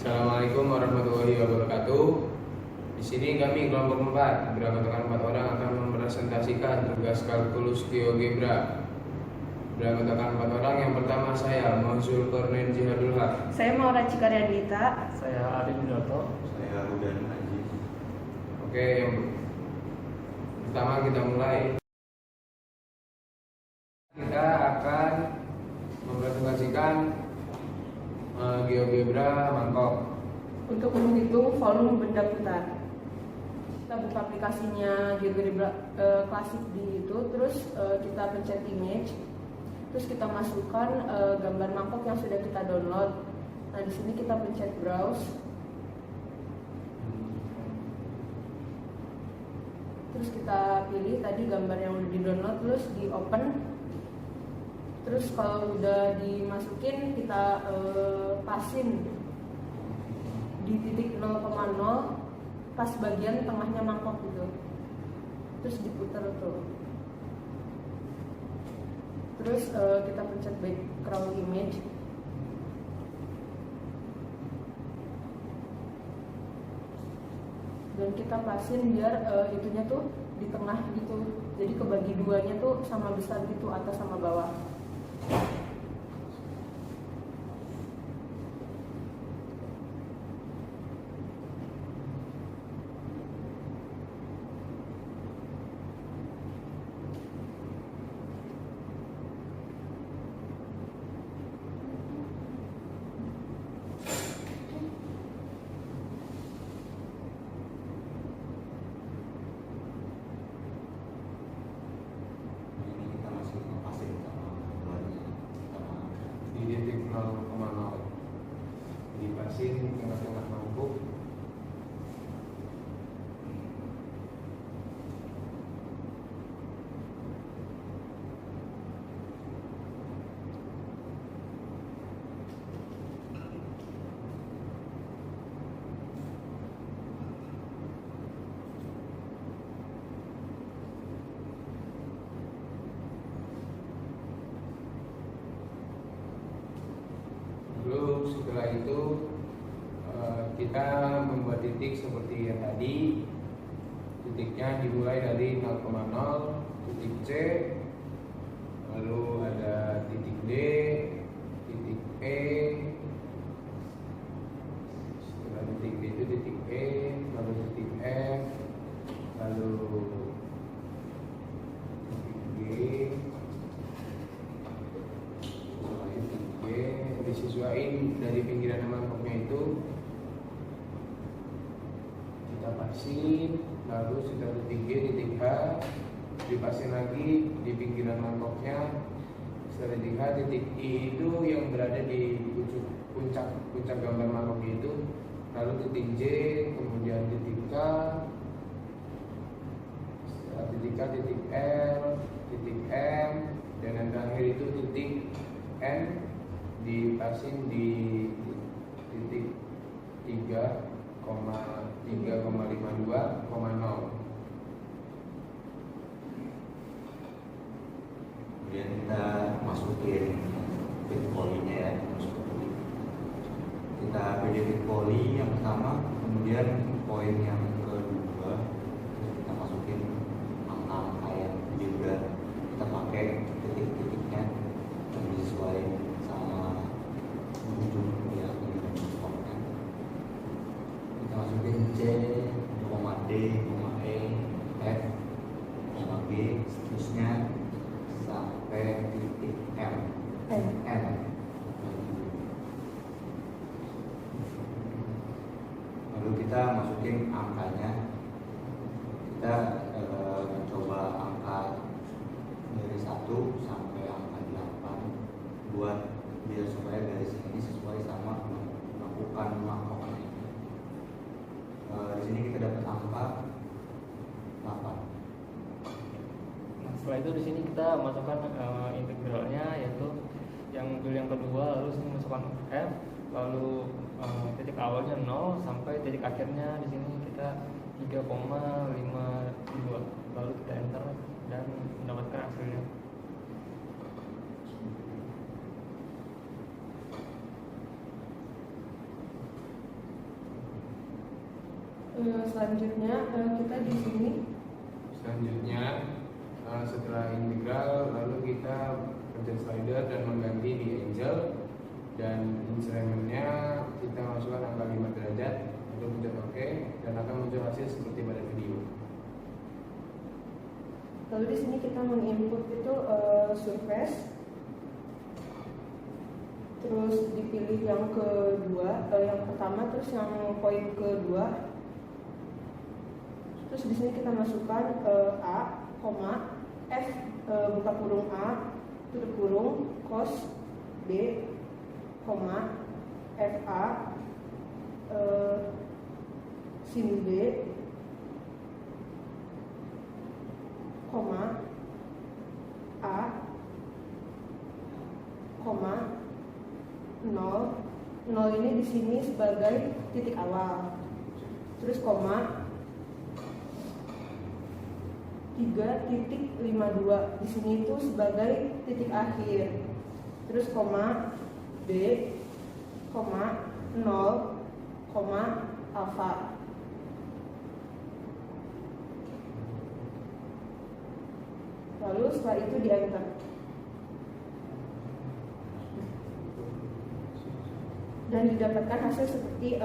Assalamualaikum warahmatullahi wabarakatuh. Di sini kami kelompok 4 beranggotakan 4 orang akan mempresentasikan tugas kalkulus GeoGebra. Beranggotakan 4 orang. Yang pertama saya Mahsul Kornen Jihadul Haq. Saya Maura Cikaryandita. Saya Arif Widoto. Saya Rudan Aziz. Oke, yang pertama kita mulai. Kita akan mempresentasikan GeoGebra mangkok. Untuk menghitung volume benda putar, kita buka aplikasinya GeoGebra klasik di itu, terus kita pencet image, terus kita masukkan gambar mangkok yang sudah kita download. Nah, di sini kita pencet browse, terus kita pilih tadi gambar yang udah di download, terus di open. Terus kalau udah dimasukin, kita pasin di titik 0,0 pas bagian tengahnya mangkok gitu, terus diputar tuh. Terus kita pencet background image, dan kita pasin biar itunya tuh di tengah gitu, jadi kebagi duanya tuh sama besar gitu, atas sama bawah. Ini kita masih ngepasin sama gambarnya, sama Di titik 0,0 dipasin tengah-tengah mangkok. Lalu setelah itu kita membuat titik seperti yang tadi. Titiknya dimulai dari 0,0, titik C, lalu ada titik D, titik E, setelah titik D itu titik E, lalu titik F, lalu titik G, selanjutnya titik G. Disesuaikan dari pinggiran mangkoknya itu kita pasin, lalu setelah titik G, titik H dipasin lagi di pinggiran mangkoknya. Setelah titik H, titik I itu yang berada di puncak gambar mangkoknya itu, lalu titik J, kemudian titik K, setelah titik K, titik L, titik M, dan yang terakhir itu titik N dipasin di titik 3,52,0. kemudian kita masukin bit poly-nya ya, kita pilih bit poly yang pertama, kemudian poin yang kedua kita masukin angka yang juga kita pakai titik-titiknya yang disesuaikan sama ujung ya bentuknya. Kita masukin C, D, E, F, G, seterusnya sampai titik M. Lalu kita masukin angkanya. Kita mencoba angka dari 1 sampai angka 8 buat biar supaya garis ini sesuai sama melakukan mangkoknya. Di sini kita dapat angka 8. Nah, setelah itu di sini kita masukkan integralnya, yaitu yang dulu yang kedua, lalu sini masukkan f, lalu titik awalnya 0 sampai titik akhirnya di sini kita 3,52, lalu kita enter dan mendapatkan hasilnya. Selanjutnya kita di sini Selanjutnya setelah integral lalu kita pencet slider dan mengganti di angle, dan instrumennya kita masukkan angka 5 derajat untuk pencet OK, dan akan muncul hasil seperti pada video. lalu di sini kita menginput itu surface, terus dipilih yang kedua, yang pertama, terus yang poin kedua, terus di sini kita masukkan A, F, buka kurung A, tutup kurung, cos B, FA, sin B, A, 0 ini di sini sebagai titik awal, terus koma 3.52 di sini itu sebagai titik akhir, terus koma B, 0, alfa. Lalu setelah itu di enter. Dan didapatkan hasil seperti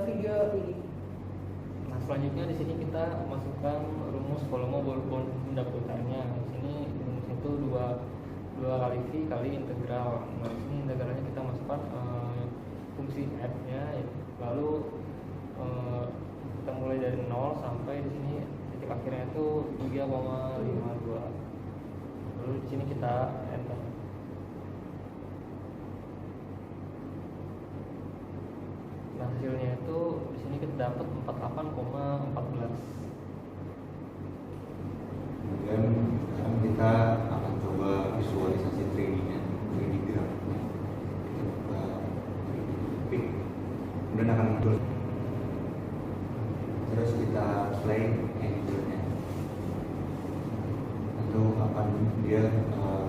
video ini. Nah, selanjutnya di sini kita masukkan rumus volume benda putarnya. Di sini rumus itu dua kali V kali integral. Nah, di sini integralnya kita masukkan fungsi f-nya, lalu kita mulai dari 0 sampai di sini titik akhirnya itu 3,52. Lalu di sini kita enter. Nah, hasilnya itu di sini kita dapat 48,14. Kemudian sekarang kita akan coba visualisasi 3D-nya, 3D graph. Kita buka 3D graphic, kemudian akan muncul. Terus kita play angle-nya. Itu akan dia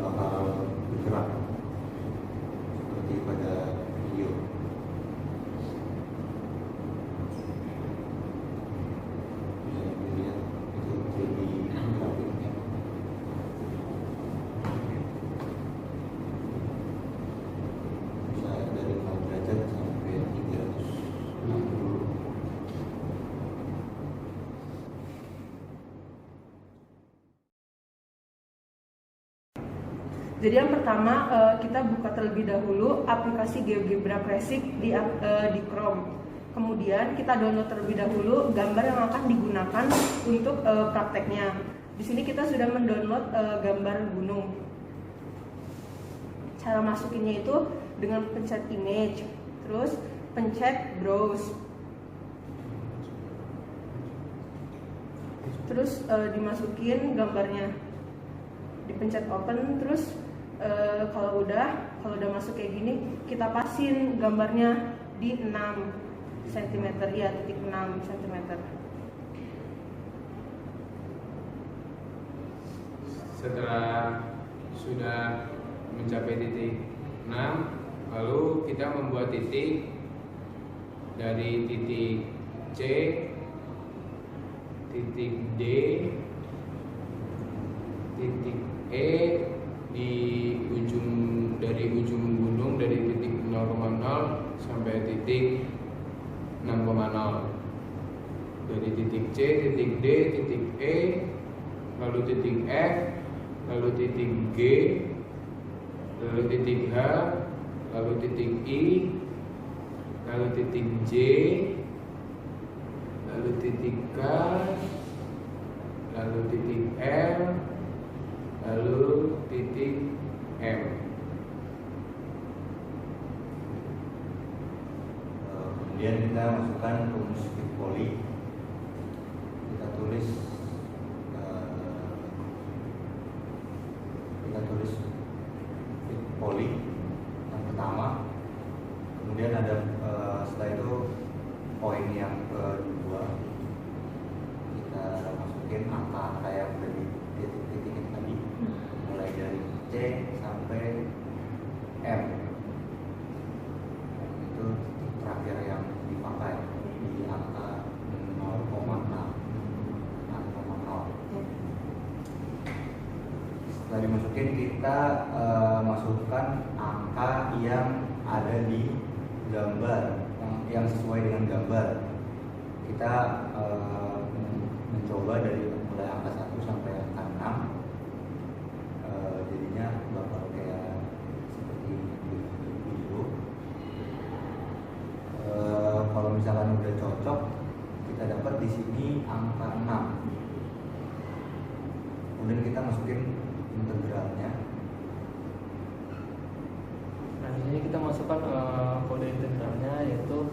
bakal bergerak seperti pada video. Bisa dilihat itu 3D grafiknya. Bisa dari 0 derajat sampai 360. Jadi yang pertama kita buka terlebih dahulu aplikasi GeoGebra Classic di Chrome. Kemudian kita download terlebih dahulu gambar yang akan digunakan untuk prakteknya. Di sini kita sudah mendownload gambar gunung. Cara masukinnya itu dengan pencet image, terus pencet browse, terus dimasukin gambarnya, dipencet open, terus kalau udah masuk kayak gini, kita pasin gambarnya di 6 cm, ya titik 6 cm. Setelah sudah mencapai titik 6, lalu kita membuat titik dari titik C, titik D, titik E dari ujung gunung, dari titik 0,0 sampai titik 6,0. Dari titik C, titik D, titik E, lalu titik F, lalu titik G, lalu titik H, lalu titik I, lalu titik J, lalu titik K, lalu titik L, lalu titik M. Kemudian kita masukkan rumus fit poly. Kita tulis fit poly yang pertama. Kemudian ada setelah itu poin yang kedua. Kita masukin angka yang dari titik-titik tadi, mulai dari C sampai M. Itu terakhir yang dipakai di angka 0,0. masukin kita masukkan angka yang ada di gambar yang sesuai dengan gambar. Kita mencoba dari mulai angka 1 sampai angka 6. Jadinya bakal kayak seperti di video. Kalau misalkan udah cocok, kita dapat di sini angka 6. Kemudian kita masukin integralnya. Nah di sini kita masukkan kode integralnya, yaitu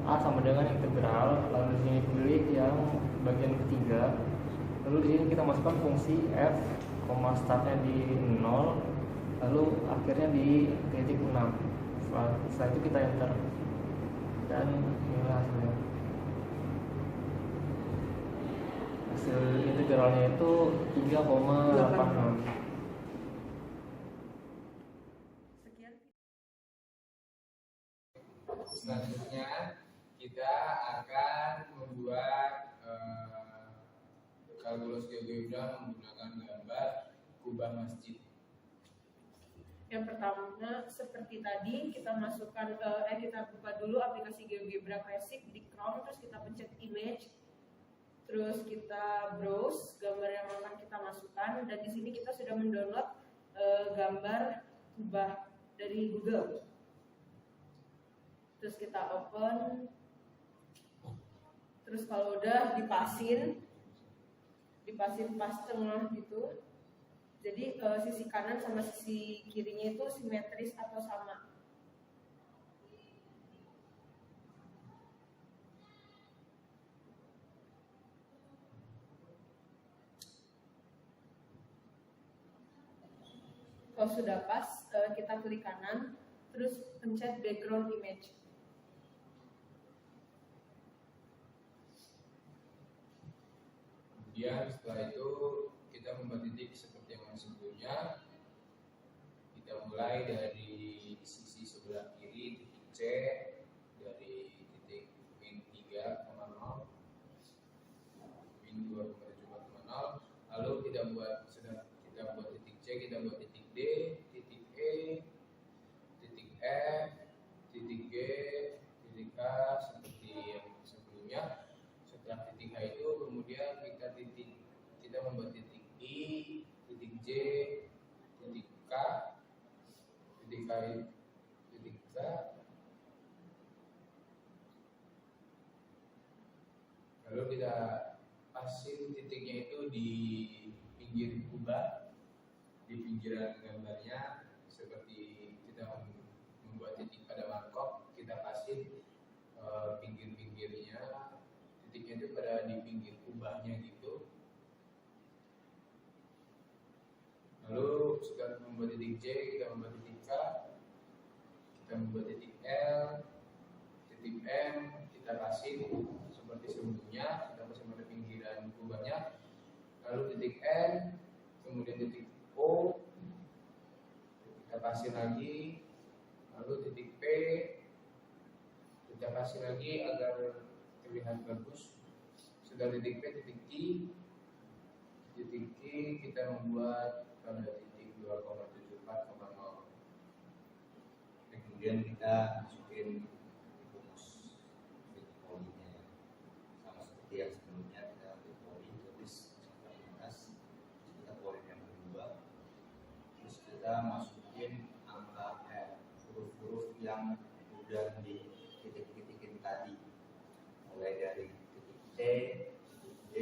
A sama dengan integral. Lalu di sini pilih yang bagian ketiga. Lalu di sini kita masukkan fungsi f, startnya di 0, lalu akhirnya di titik 6. Setelah itu kita enter, dan inilah hasilnya. Hasil integralnya itu 3,86. Sekian. Selanjutnya kita akan membuat kalkulus GeoGebra menggunakan gambar kubah masjid. Yang pertama seperti tadi kita masukkan kita buka dulu aplikasi GeoGebra Classic di Chrome, terus kita pencet image, terus kita browse gambar yang akan kita masukkan, dan di sini kita sudah mendownload gambar kubah dari Google. Terus kita open, terus kalau udah dipasin pas tengah gitu, jadi sisi kanan sama sisi kirinya itu simetris atau sama. Kalau sudah pas, kita klik kanan, terus pencet background image. Kemudian setelah itu kita membuat titik seperti yang sebelumnya. Kita mulai dari sisi sebelah kiri titik C, dari titik min 3,0, min 2,7,0. Lalu kita buat titik C, kita buat titik D, titik E, titik F, titik G, titik K seperti yang sebelumnya. Setelah titik H itu kemudian kita membuat titik I, titik J, titik K, titik K, titik K. Lalu kita pasin titiknya itu di pinggir kubah, di pinggiran gambarnya, seperti kita membuat titik pada mangkok, kita pasin pinggir-pinggirnya, titiknya itu pada di pinggir kubahnya gitu. Lalu setelah membuat titik J, kita membuat titik K, kita membuat titik L, titik M, kita pasin seperti sebelumnya, kita pasin pada pinggiran kubahnya. Lalu titik N, kemudian titik O, kita pasin lagi. Lalu titik P, kita pasin lagi agar terlihat bagus. Sudah titik P, titik Q, kita membuat pada titik 2,74,0. Kemudian kita masukin rumus titik polinya ya. Sama seperti yang sebelumnya, kita titik poli tulis sampai atas, kita polin yang kedua, terus kita masukin angka F, huruf-huruf yang udah di titik-titikin tadi, mulai dari titik C, titik D,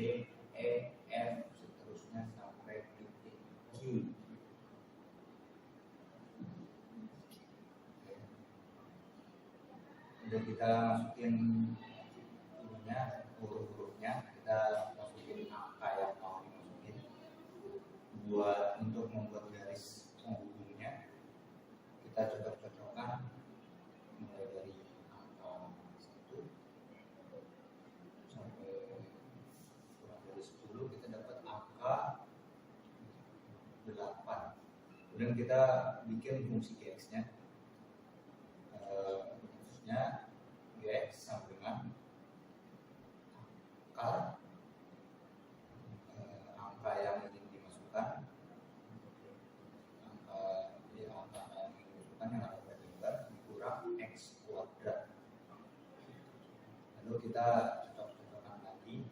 E, F, seterusnya sampai titik Q. Udah kita masukin ininya, huruf-hurufnya, kita masukin angka yang mau dimasukin. Buat untuk membuat garis penghubungnya, kita cocok-cocokkan mulai dari angka 1 sampai kurang dari 10, kita dapat angka 8. Kemudian kita bikin fungsi GX-nya. Fungsinya GX sama dengan angka yang ingin dimasukkan, kita cocok-cocokan lagi.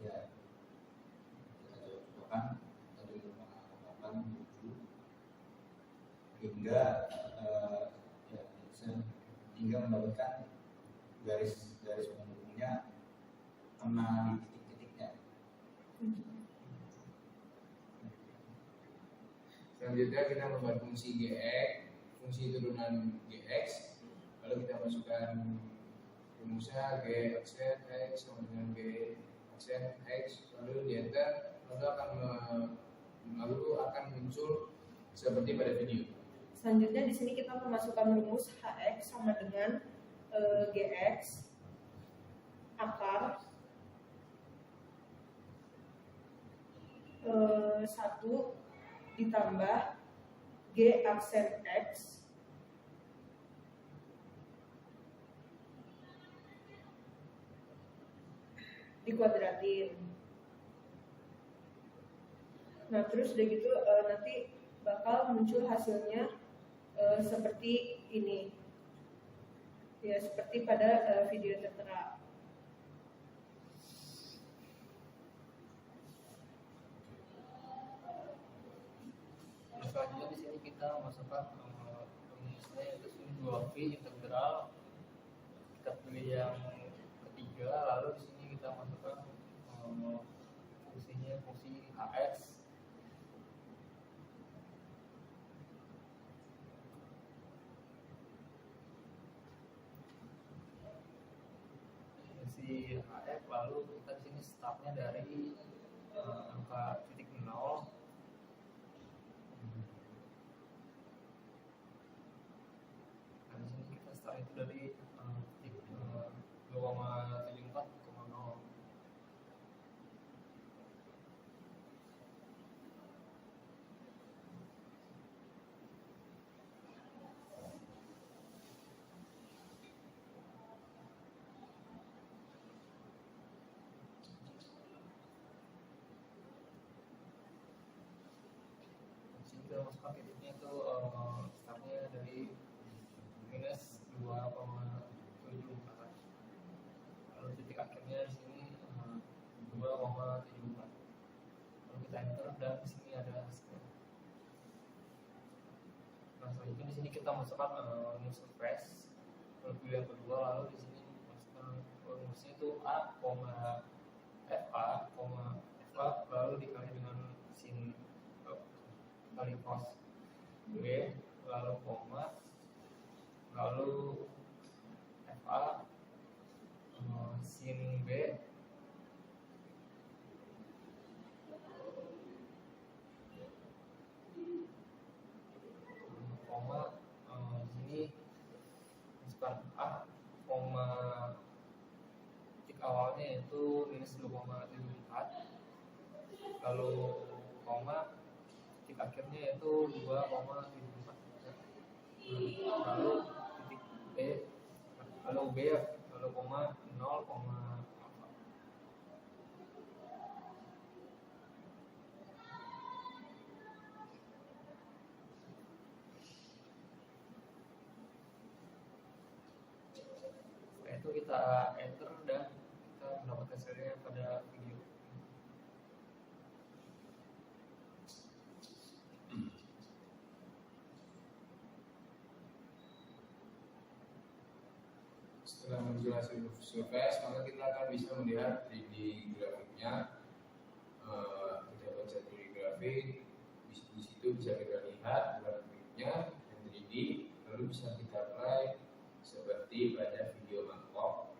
Ya, kita cocok-cocokan dari penangkapan menuju hingga ya, hingga mendapatkan garis penghubungnya kena di titik-titiknya. Selanjutnya kita membuat fungsi gx, fungsi turunan gx, lalu kita masukkan rumusnya g aksen x sama dengan g aksen x, lalu di enter, lalu akan muncul seperti pada video. Selanjutnya di sini kita memasukkan rumus hx sama dengan gx akar 1 ditambah g aksen x dikuadratin. Nah terus udah gitu nanti bakal muncul hasilnya seperti ini, ya seperti pada video tertera. Selanjutnya di sini kita masukkan rumusnya yaitu sin 2v integral. Kita pilih yang ketiga, lalu di sini kita masukkan fungsinya fungsi hx. Fungsi hx, lalu kita di sini startnya dari angka titik 0. Di sini kita start itu dari titik 2,74,0. Di sini kita masukkan titiknya itu startnya dari minus 2,74. Lalu titik akhirnya di sini 2,74. Lalu kita enter dan di sini ada hasilnya. Nah selanjutnya di sini kita masukkan rumus surface. Lalu pilih yang kedua, lalu di sini masukkan rumusnya itu a, fa, lalu dikali dengan sin kali cos b, lalu koma, lalu fa sin b koma di sini masukkan a, koma titik awalnya yaitu minus 2,74, lalu koma titik akhirnya yaitu 2,74, lalu titik b, lalu koma 0, setelah itu kita enter dan kita mendapatkan hasilnya pada video. Setelah muncul hasil surface, maka kita akan bisa melihat 3D grafiknya. Kita baca 3D grafik, di situ bisa kita lihat grafiknya yang 3D, lalu bisa kita apply seperti pada video mangkok.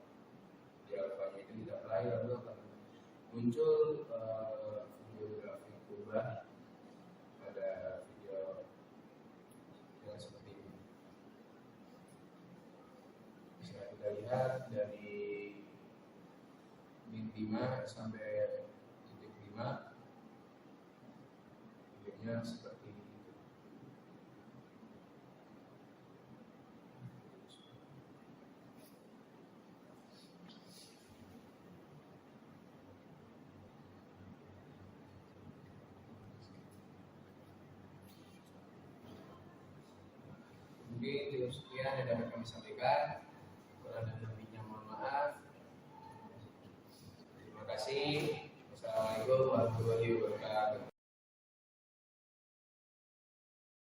Di alfanya itu kita apply, lalu akan muncul video grafik kubah pada video yang seperti ini. Bisa kita lihat dari bit 5 sampai titik 5, videonya seperti itu. Mungkin cukup sekian yang dapat kami sampaikan. Kurang dan lebihnya mohon maaf. Terima kasih. Wassalamualaikum warahmatullahi wabarakatuh.